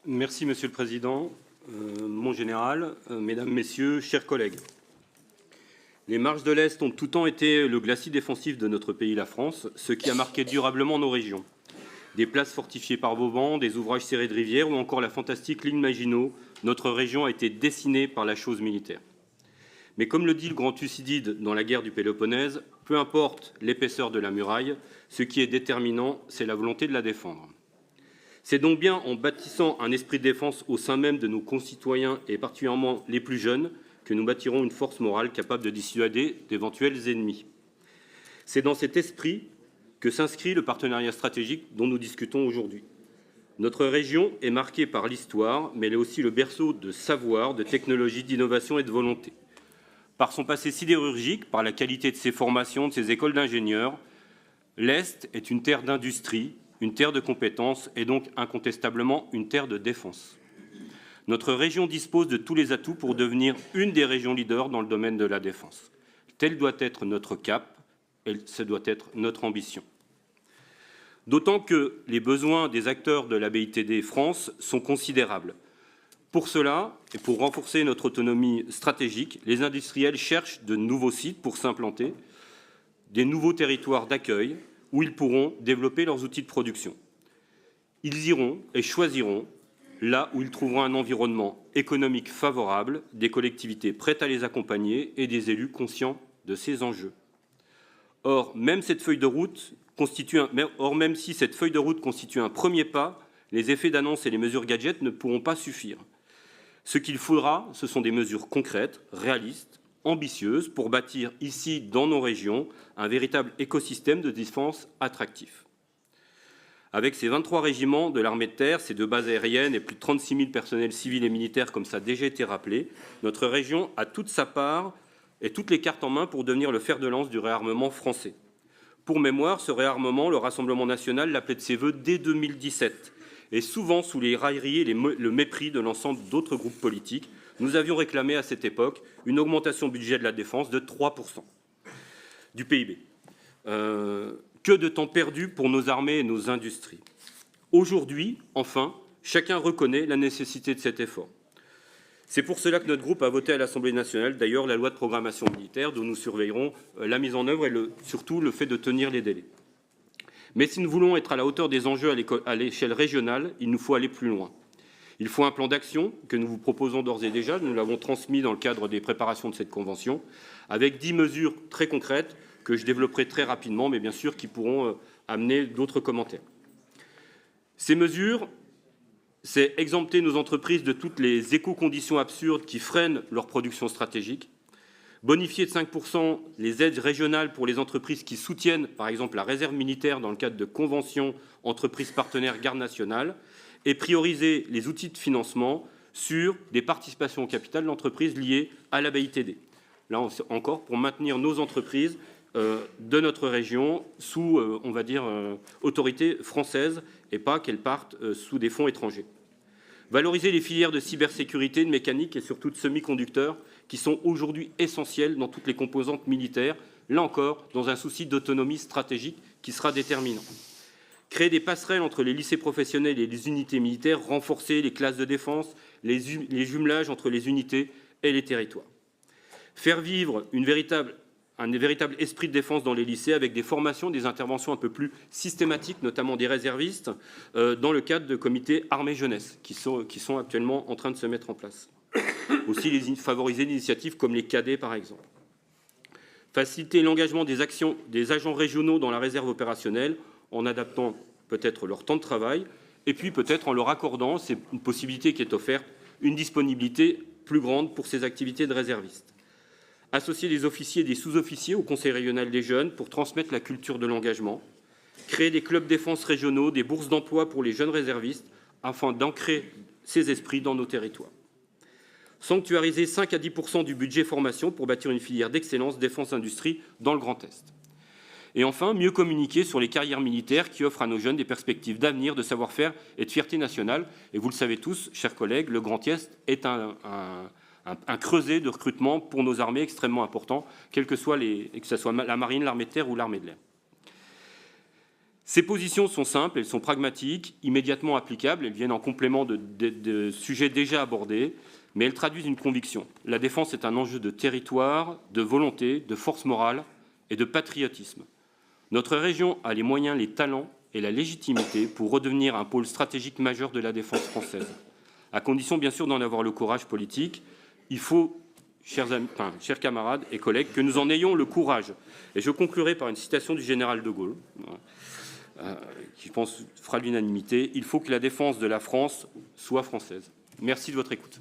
Merci, Monsieur le Président. Mon général, Mesdames, Messieurs, chers collègues. Les marches de l'Est ont tout le temps été le glacis défensif de notre pays, la France, ce qui a marqué durablement nos régions. Des places fortifiées par Vauban, des ouvrages serrés de rivières ou encore la fantastique ligne Maginot, notre région a été dessinée par la chose militaire. Mais comme le dit le grand Thucydide dans la guerre du Péloponnèse, peu importe l'épaisseur de la muraille, ce qui est déterminant, c'est la volonté de la défendre. C'est donc bien en bâtissant un esprit de défense au sein même de nos concitoyens et particulièrement les plus jeunes que nous bâtirons une force morale capable de dissuader d'éventuels ennemis. C'est dans cet esprit que s'inscrit le partenariat stratégique dont nous discutons aujourd'hui. Notre région est marquée par l'histoire, mais elle est aussi le berceau de savoir, de technologie, d'innovation et de volonté. Par son passé sidérurgique, par la qualité de ses formations, de ses écoles d'ingénieurs, l'Est est une terre d'industrie, une terre de compétences et donc incontestablement une terre de défense. Notre région dispose de tous les atouts pour devenir une des régions leaders dans le domaine de la défense. Tel doit être notre cap et ce doit être notre ambition. D'autant que les besoins des acteurs de la BITD France sont considérables. Pour cela, et pour renforcer notre autonomie stratégique, les industriels cherchent de nouveaux sites pour s'implanter, des nouveaux territoires d'accueil, où ils pourront développer leurs outils de production. Ils iront et choisiront là où ils trouveront un environnement économique favorable, des collectivités prêtes à les accompagner et des élus conscients de ces enjeux. Or, même si cette feuille de route constitue un premier pas, les effets d'annonce et les mesures gadgets ne pourront pas suffire. Ce qu'il faudra, ce sont des mesures concrètes, réalistes, ambitieuses pour bâtir ici, dans nos régions, un véritable écosystème de défense attractif. Avec ses 23 régiments de l'armée de terre, ses 2 bases aériennes et plus de 36 000 personnels civils et militaires, comme ça a déjà été rappelé, notre région a toute sa part et toutes les cartes en main pour devenir le fer de lance du réarmement français. Pour mémoire, ce réarmement, le Rassemblement national l'appelait de ses vœux dès 2017, et souvent sous les railleries et le mépris de l'ensemble d'autres groupes politiques. Nous avions réclamé à cette époque une augmentation du budget de la défense de 3% du PIB. Que de temps perdu pour nos armées et nos industries. Aujourd'hui, enfin, chacun reconnaît la nécessité de cet effort. C'est pour cela que notre groupe a voté à l'Assemblée nationale, d'ailleurs, la loi de programmation militaire dont nous surveillerons la mise en œuvre et surtout le fait de tenir les délais. Mais si nous voulons être à la hauteur des enjeux à l'échelle régionale, il nous faut aller plus loin. Il faut un plan d'action que nous vous proposons d'ores et déjà, nous l'avons transmis dans le cadre des préparations de cette convention, avec 10 mesures très concrètes que je développerai très rapidement, mais bien sûr qui pourront amener d'autres commentaires. Ces mesures, c'est exempter nos entreprises de toutes les éco-conditions absurdes qui freinent leur production stratégique, bonifier de 5% les aides régionales pour les entreprises qui soutiennent, par exemple, la réserve militaire dans le cadre de conventions entreprises partenaires garde nationale, et prioriser les outils de financement sur des participations au capital de l'entreprise liées à la BITD. Là encore, pour maintenir nos entreprises de notre région sous, on va dire, autorité française et pas qu'elles partent sous des fonds étrangers. Valoriser les filières de cybersécurité, de mécanique et surtout de semi-conducteurs qui sont aujourd'hui essentielles dans toutes les composantes militaires, là encore, dans un souci d'autonomie stratégique qui sera déterminant. Créer des passerelles entre les lycées professionnels et les unités militaires, renforcer les classes de défense, les jumelages entre les unités et les territoires. Faire vivre un véritable esprit de défense dans les lycées avec des formations, des interventions un peu plus systématiques, notamment des réservistes, dans le cadre de comités armée-jeunesse qui sont actuellement en train de se mettre en place. Aussi favoriser des initiatives comme les cadets, par exemple. Faciliter l'engagement des agents régionaux dans la réserve opérationnelle en adaptant peut-être leur temps de travail et puis peut-être en leur accordant, c'est une possibilité qui est offerte, une disponibilité plus grande pour ces activités de réservistes. Associer des officiers et des sous-officiers au Conseil régional des jeunes pour transmettre la culture de l'engagement, créer des clubs défense régionaux, des bourses d'emploi pour les jeunes réservistes, afin d'ancrer ces esprits dans nos territoires. Sanctuariser 5 à 10% du budget formation pour bâtir une filière d'excellence défense-industrie dans le Grand Est. Et enfin, mieux communiquer sur les carrières militaires qui offrent à nos jeunes des perspectives d'avenir, de savoir-faire et de fierté nationale. Et vous le savez tous, chers collègues, le Grand Est est un creuset de recrutement pour nos armées extrêmement important, que ce soit la marine, l'armée de terre ou l'armée de l'air. Ces positions sont simples, elles sont pragmatiques, immédiatement applicables, elles viennent en complément de sujets déjà abordés, mais elles traduisent une conviction. La défense est un enjeu de territoire, de volonté, de force morale et de patriotisme. Notre région a les moyens, les talents et la légitimité pour redevenir un pôle stratégique majeur de la défense française, à condition bien sûr d'en avoir le courage politique. Il faut, chers camarades et collègues, que nous en ayons le courage. Et je conclurai par une citation du général de Gaulle, qui, je pense, fera l'unanimité. Il faut que la défense de la France soit française. Merci de votre écoute.